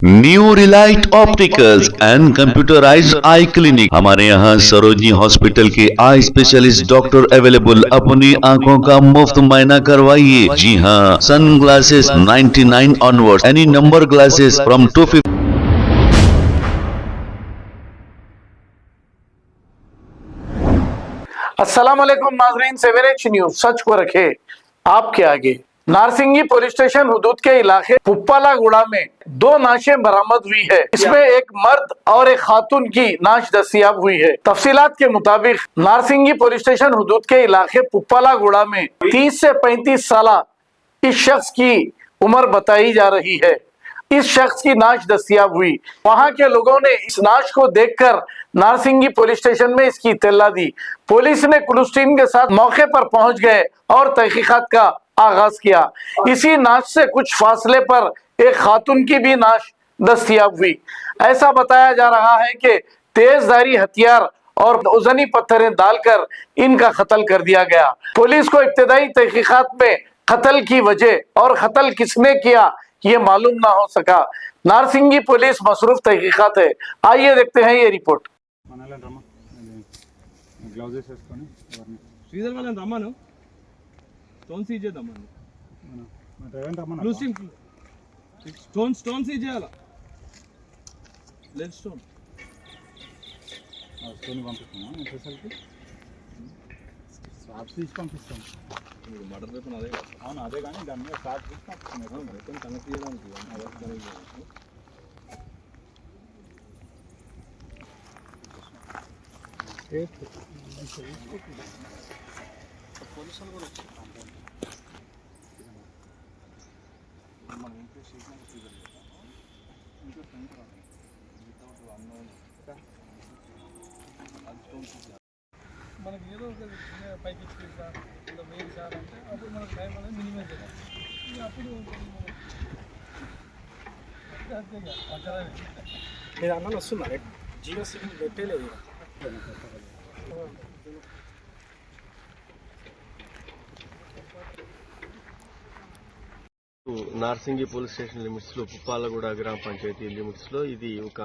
New Relight opticals and computerised I clinic. हमारे यहाँ Sarojini hospital के आई स्पेशलिस्ट डॉक्टर अवेलेबल। अपनी आंखों का मुफ्त मुआयना करवाइए। जी हाँ, sun glasses 99 onward, any number glasses from 250। अस्सलाम वालेकुम नाज़रीन, 7H न्यूज सच को रखे आपके आगे। नारसिंगी पुलिस स्टेशन हुदूद के इलाके पुप्पालागुड़ा में 2 नाशें बरामद हुई है। इसमें एक मर्द और एक खातून की नाश दस्तियाब हुई है। तफसीलात के मुताबिक नारसिंगी पुलिस स्टेशन हुदूद के इलाके पुप्पालागुड़ा में 30 से 35 साल इस शख्स की उम्र बताई जा रही है। इस शख्स की नाश दस्तियाब हुई। वहां के लोगों ने इस नाश को देखकर नारसिंगी पुलिस स्टेशन में इसकी इत्तला दी। पुलिस ने पुलिस टीम के साथ मौके पर पहुंच गए और तहकीकात का आगाज किया। इसी नाश से कुछ फासले पर एक खातून की भी नाश दस्तियाब हुई। ऐसा बताया जा रहा है कि तेजधारी हथियार और वजनी पत्थरें डालकर इनका कत्ल कर दिया गया। पुलिस को इब्तदाई तहकीकात में कत्ल की वजह और कत्ल किसने किया ये मालूम ना हो सका। नारसिंगी पुलिस मसरूफ तहकीकात है। आइए देखते हैं ये रिपोर्ट। మర్డర్ పేపర్ అదే అవును అదే కానీ దాని మీద స్టార్ట్ చేసి కనెక్ట్ చేయడానికి పోలీసులు కూడా మనం ఇంట్లో మనకి ఏదో ఒక పైకి ఇచ్చి సార్ ఇలా వేరు సార్ అంటే అప్పుడు మనకు టైం అనేది మినిమైజ్ అవుతుంది. అప్పుడు మీరు అన్న వస్తున్నారు జియో సిగ్నల్ పెట్టలేదు. నార్సింగి పోలీస్ స్టేషన్ లిమిట్స్ లో పుప్పాలగూడ గ్రామ పంచాయతీ లిమిట్స్ లో ఇది ఒక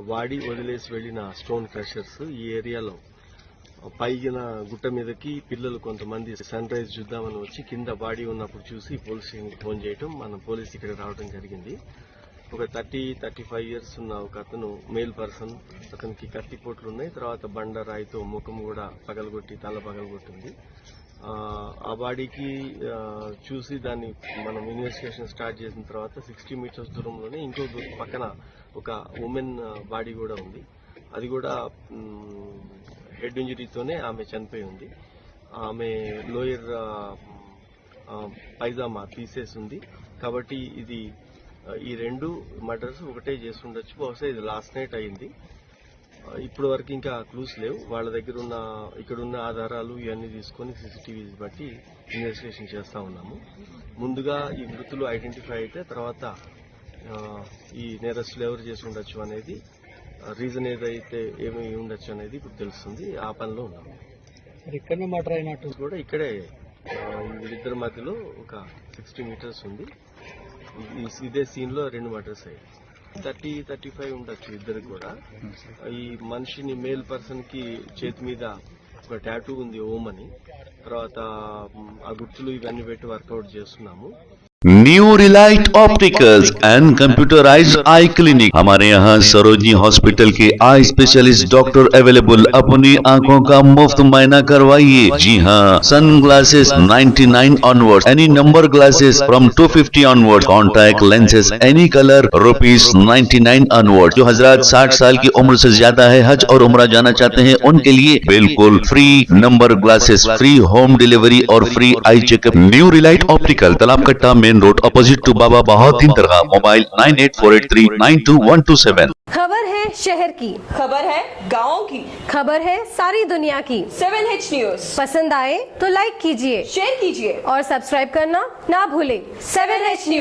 వాడి వదిలేసి వెళ్లిన స్టోన్ క్రషర్స్. ఈ ఏరియాలో పైన గుట్ట మీదకి పిల్లలు కొంతమంది సన్ రైజ్ చూద్దామని వచ్చి కింద బాడీ ఉన్నప్పుడు చూసి పోలీస్ స్టేషన్కి ఫోన్ చేయటం, మన పోలీస్ ఇక్కడ రావడం జరిగింది. ఒక 30-35 ఇయర్స్ ఉన్న ఒక అతను మేల్ పర్సన్, అతనికి కత్తిపోట్లు ఉన్నాయి. తర్వాత బండ రాయితో ముఖం కూడా పగలగొట్టి తల పగలగొట్టింది. ఆ బాడీకి చూసి దాన్ని మనం ఇన్వెస్టిగేషన్ స్టార్ట్ చేసిన తర్వాత 60 మీటర్స్ దూరంలోనే ఇంకో పక్కన ఒక ఉమెన్ బాడీ కూడా ఉంది. అది కూడా హెడ్ ఇంజరీతోనే ఆమె చనిపోయి ఉంది. ఆమె లోయర్ పైజామా తీసేసి ఉంది. కాబట్టి ఇది ఈ 2 మర్డర్స్ ఒకటే చేస్తుండొచ్చు. బహుశా ఇది లాస్ట్ నైట్ అయింది. ఇప్పటి వరకు ఇంకా క్లూస్ లేవు. వాళ్ళ దగ్గర ఉన్న ఇక్కడున్న ఆధారాలు ఇవన్నీ తీసుకొని సీసీటీవీస్ బట్టి ఇన్వెస్టిగేషన్ చేస్తా ఉన్నాము. ముందుగా ఈ మృతులు ఐడెంటిఫై అయితే తర్వాత ఈ నేరస్తులు ఎవరు చేసి ఉండొచ్చు అనేది, రీజన్ ఏదైతే ఏమి ఉండొచ్చు అనేది ఇప్పుడు తెలుస్తుంది. ఆ పనిలో ఉన్నాము. ఇక్కడనే మర్డర్ అయినట్టు కూడా ఇక్కడే వీళ్ళిద్దరి మధ్యలో ఒక 60 మీటర్స్ ఉంది. ఇదే సీన్ లో 2 మర్డర్స్ అయ్యాయి. 30-35 ఉండొచ్చు ఇద్దరికి కూడా. ఈ మనిషిని మేల్ పర్సన్ కి చేతి మీద ఒక టాటూ ఉంది ఓం అని. తర్వాత ఆ గుర్తులు ఇవన్నీ పెట్టి వర్కౌట్ చేస్తున్నాము. New Relight opticals and computerised I clinic. हमारे यहाँ सरोजनी हॉस्पिटल के आई स्पेशलिस्ट डॉक्टर अवेलेबल। अपनी आंखों का मुफ्त मुआयना करवाइए। जी हाँ, sun glasses 99 onward, any number glasses from 250 onward, contact lenses any colour ₹99 onward. जो हजरात 60 साल की उम्र से ज्यादा है, हज और उम्रा जाना चाहते हैं, उनके लिए बिल्कुल free number glasses, free home delivery और free eye checkup. New relight optical, Talab Katta, main road, opposite to Baba Bahauddin दरगाह। मोबाइल 9848392127। खबर है शहर की, खबर है गाँव की, खबर है सारी दुनिया की। 7H न्यूज पसंद आए तो लाइक कीजिए, शेयर कीजिए और सब्सक्राइब करना ना भूलें। 7H news.